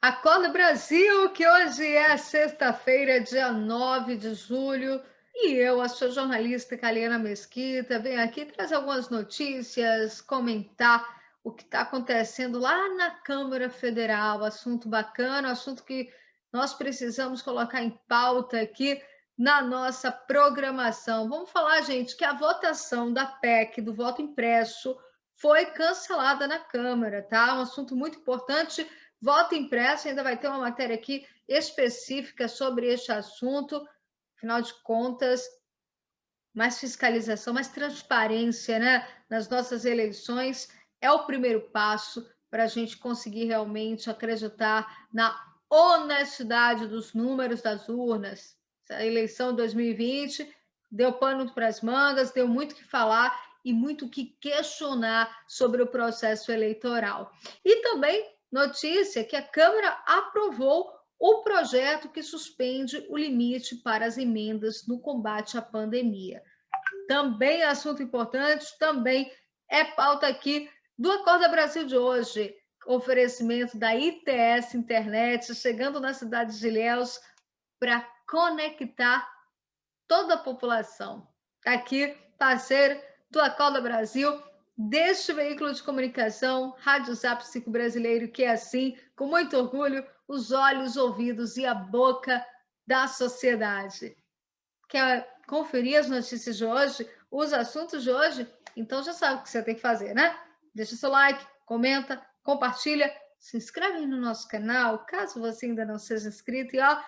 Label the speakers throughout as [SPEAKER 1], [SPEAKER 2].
[SPEAKER 1] Acorda Brasil, que hoje é sexta-feira, dia 9 de julho, e eu, a sua jornalista Kaliana Mesquita, venho aqui trazer algumas notícias, comentar o que está acontecendo lá na Câmara Federal, assunto bacana, assunto que nós precisamos colocar em pauta aqui na nossa programação. Vamos falar, gente, que a votação da PEC, do voto impresso, foi cancelada na Câmara, tá? Um assunto muito importante. Voto impresso, ainda vai ter uma matéria aqui específica sobre este assunto. Afinal de contas, mais fiscalização, mais transparência, né, nas nossas eleições é o primeiro passo para a gente conseguir realmente acreditar na honestidade dos números das urnas. A eleição de 2020 deu pano para as mangas, deu muito o que falar e muito o que questionar sobre o processo eleitoral. E também notícia que a Câmara aprovou o projeto que suspende o limite para as emendas no combate à pandemia. Também é assunto importante, também é pauta aqui do Acorda Brasil de hoje. Oferecimento da ITS Internet, chegando na cidade de Ilhéus para conectar toda a população. Aqui, parceiro do Acorda Brasil, deste veículo de comunicação, Rádio Zap 5 Brasileiro, que é assim, com muito orgulho, os olhos, ouvidos e a boca da sociedade. Quer conferir as notícias de hoje, os assuntos de hoje? Então já sabe o que você tem que fazer, né? Deixa seu like, comenta, compartilha, se inscreve no nosso canal, caso você ainda não seja inscrito, e ó,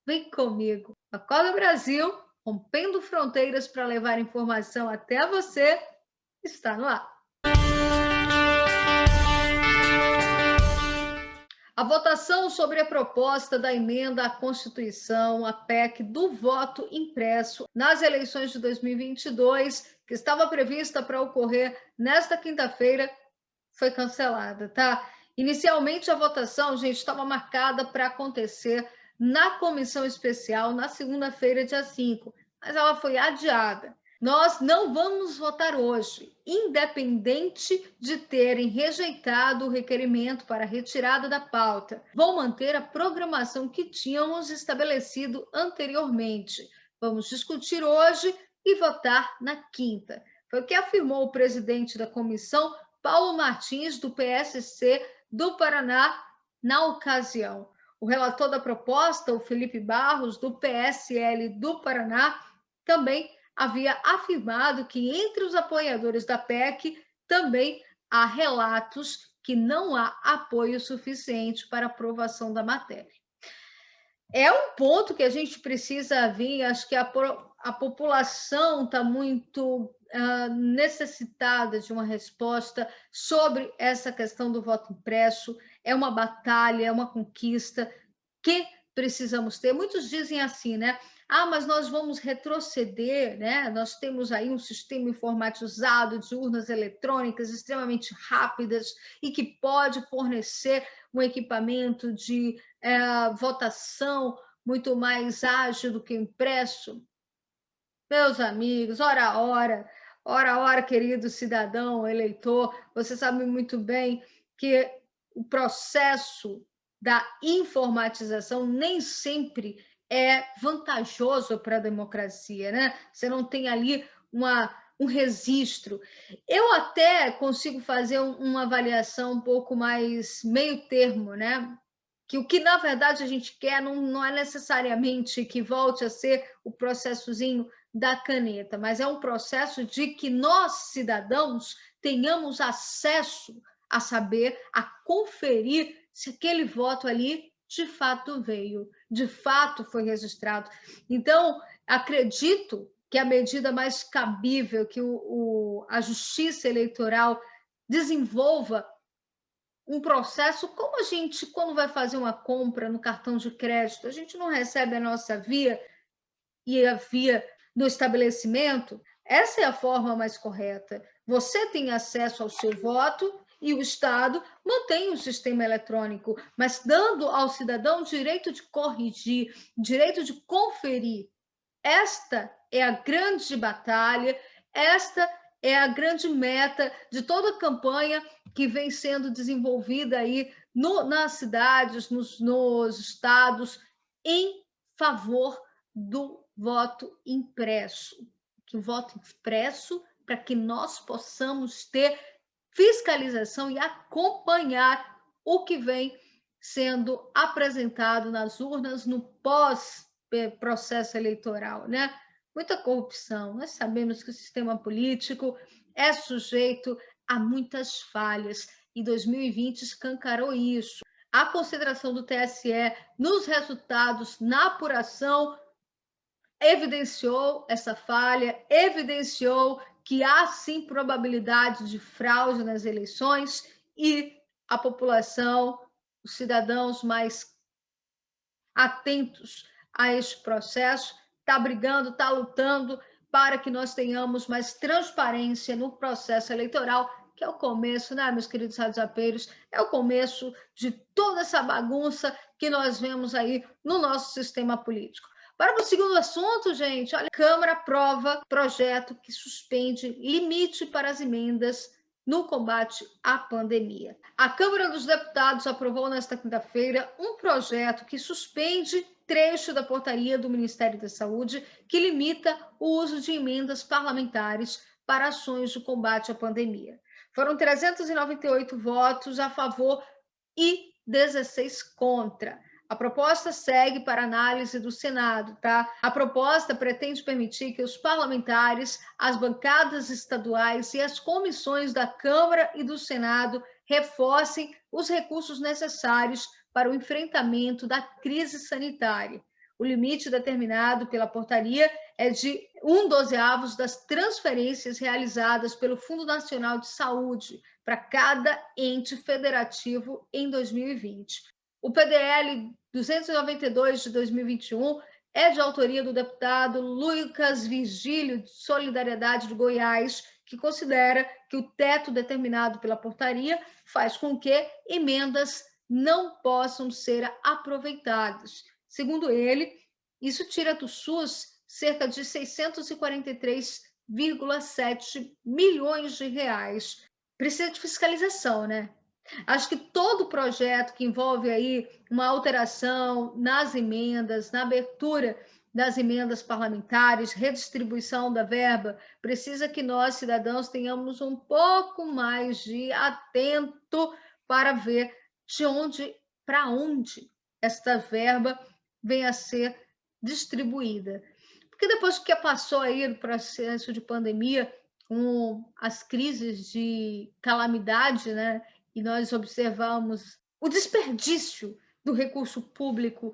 [SPEAKER 1] vem comigo. Acorda Brasil, rompendo fronteiras para levar informação até você, está no ar. A votação sobre a proposta da emenda à Constituição, a PEC, do voto impresso nas eleições de 2022, que estava prevista para ocorrer nesta quinta-feira, foi cancelada, tá? Inicialmente, a votação, gente, estava marcada para acontecer na comissão especial na segunda-feira, dia 5, mas ela foi adiada. Nós não vamos votar hoje, independente de terem rejeitado o requerimento para retirada da pauta. Vão manter a programação que tínhamos estabelecido anteriormente. Vamos discutir hoje e votar na quinta. Foi o que afirmou o presidente da comissão, Paulo Martins, do PSC do Paraná, na ocasião. O relator da proposta, o Felipe Barros, do PSL do Paraná, também havia afirmado que entre os apoiadores da PEC também há relatos que não há apoio suficiente para aprovação da matéria. É um ponto que a gente precisa vir, acho que a população está muito necessitada de uma resposta sobre essa questão do voto impresso. É uma batalha, é uma conquista que precisamos ter. Muitos dizem assim, né? Ah, mas nós vamos retroceder, né? Nós temos aí um sistema informatizado de urnas eletrônicas extremamente rápidas e que pode fornecer um equipamento de votação muito mais ágil do que impresso. Meus amigos, ora, querido cidadão, eleitor, você sabe muito bem que o processo da informatização nem sempre é vantajoso para a democracia, né? Você não tem ali um registro. Eu até consigo fazer uma avaliação um pouco mais meio termo, né? Que o que, na verdade, a gente quer não é necessariamente que volte a ser o processozinho da caneta, mas é um processo de que nós, cidadãos, tenhamos acesso a saber, a conferir se aquele voto ali de fato veio, de fato foi registrado. Então, acredito que a medida mais cabível que a Justiça Eleitoral desenvolva um processo, como a gente, quando vai fazer uma compra no cartão de crédito, a gente não recebe a nossa via e a via do estabelecimento, essa é a forma mais correta. Você tem acesso ao seu voto e o Estado mantém o sistema eletrônico, mas dando ao cidadão o direito de corrigir, direito de conferir. Esta é a grande batalha, esta é a grande meta de toda a campanha que vem sendo desenvolvida aí nas cidades, nos estados, em favor do voto impresso. Que o voto impresso, para que nós possamos ter fiscalização e acompanhar o que vem sendo apresentado nas urnas no pós-processo eleitoral, né? Muita corrupção. Nós sabemos que o sistema político é sujeito a muitas falhas e 2020 escancarou isso. A consideração do TSE nos resultados, na apuração, evidenciou essa falha, evidenciou que há sim probabilidade de fraude nas eleições e a população, os cidadãos mais atentos a este processo, está brigando, está lutando para que nós tenhamos mais transparência no processo eleitoral, que é o começo, né, meus queridos radiopeiros, é o começo de toda essa bagunça que nós vemos aí no nosso sistema político. Para o segundo assunto, gente, olha, a Câmara aprova projeto que suspende limite para as emendas no combate à pandemia. A Câmara dos Deputados aprovou nesta quinta-feira um projeto que suspende trecho da portaria do Ministério da Saúde que limita o uso de emendas parlamentares para ações de combate à pandemia. Foram 398 votos a favor e 16 contra. A proposta segue para análise do Senado, tá? A proposta pretende permitir que os parlamentares, as bancadas estaduais e as comissões da Câmara e do Senado reforcem os recursos necessários para o enfrentamento da crise sanitária. O limite determinado pela portaria é de 1/12 das transferências realizadas pelo Fundo Nacional de Saúde para cada ente federativo em 2020. O PDL 292 de 2021 é de autoria do deputado Lucas Vigílio, de Solidariedade de Goiás, que considera que o teto determinado pela portaria faz com que emendas não possam ser aproveitadas. Segundo ele, isso tira do SUS cerca de 643,7 milhões de reais. Precisa de fiscalização, né? Acho que todo projeto que envolve aí uma alteração nas emendas, na abertura das emendas parlamentares, redistribuição da verba, precisa que nós, cidadãos, tenhamos um pouco mais de atento para ver de onde, para onde esta verba vem a ser distribuída. Porque depois que passou aí o processo de pandemia, com as crises de calamidade, né? E nós observamos o desperdício do recurso público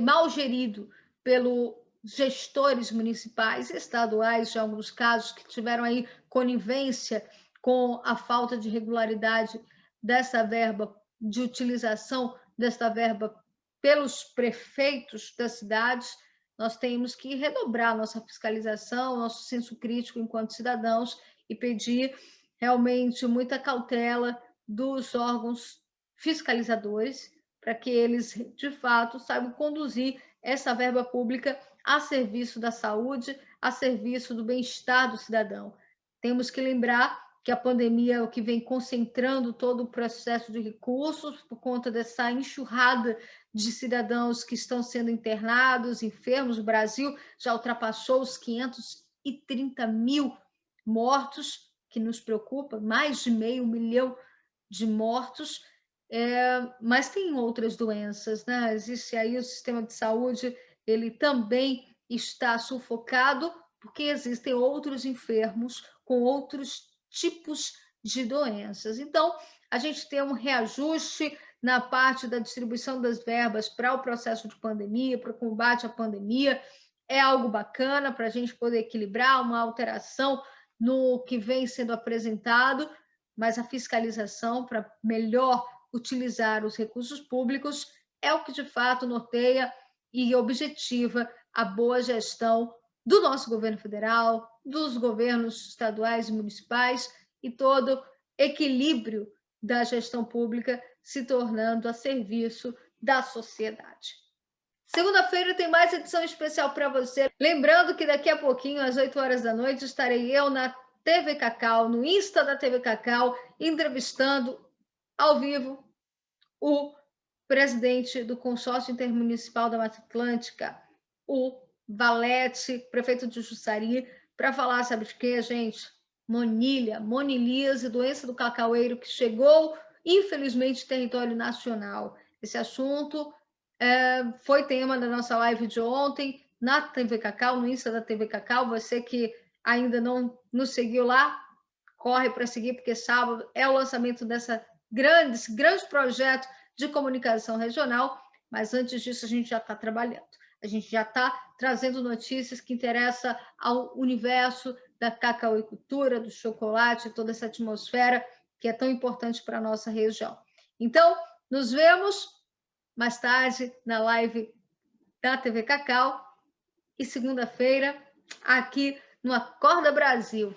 [SPEAKER 1] mal gerido pelos gestores municipais e estaduais, em alguns casos, que tiveram aí conivência com a falta de regularidade dessa verba, de utilização desta verba pelos prefeitos das cidades. Nós temos que redobrar nossa fiscalização, nosso senso crítico enquanto cidadãos e pedir realmente muita cautela dos órgãos fiscalizadores para que eles, de fato, saibam conduzir essa verba pública a serviço da saúde, a serviço do bem-estar do cidadão. Temos que lembrar que a pandemia é o que vem concentrando todo o processo de recursos por conta dessa enxurrada de cidadãos que estão sendo internados, enfermos. O Brasil já ultrapassou os 530 mil mortos, que nos preocupa, mais de 500 mil de mortos, mas tem outras doenças, né? Existe aí o sistema de saúde, ele também está sufocado, porque existem outros enfermos com outros tipos de doenças. Então, a gente tem um reajuste na parte da distribuição das verbas para o processo de pandemia, para o combate à pandemia, é algo bacana para a gente poder equilibrar uma alteração no que vem sendo apresentado, mas a fiscalização para melhor utilizar os recursos públicos é o que de fato norteia e objetiva a boa gestão do nosso governo federal, dos governos estaduais e municipais e todo equilíbrio da gestão pública se tornando a serviço da sociedade. Segunda-feira tem mais edição especial para você. Lembrando que daqui a pouquinho, às 8 horas da noite, estarei eu na TV Cacau, no Insta da TV Cacau, entrevistando ao vivo o presidente do Consórcio Intermunicipal da Mata Atlântica, o Valete, prefeito de Jussari, para falar, sabe de quê, gente? Monilíase, doença do cacaueiro que chegou, infelizmente, em território nacional. Esse assunto foi tema da nossa live de ontem, na TV Cacau, no Insta da TV Cacau. Você que ainda não nos seguiu lá, corre para seguir, porque sábado é o lançamento desse grande projeto de comunicação regional, mas antes disso a gente já está trabalhando. A gente já está trazendo notícias que interessam ao universo da cacauicultura, do chocolate, toda essa atmosfera que é tão importante para a nossa região. Então, nos vemos mais tarde na live da TV Cacau e segunda-feira aqui no Acorda Brasil.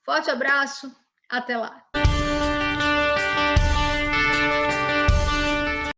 [SPEAKER 1] Forte abraço, até lá!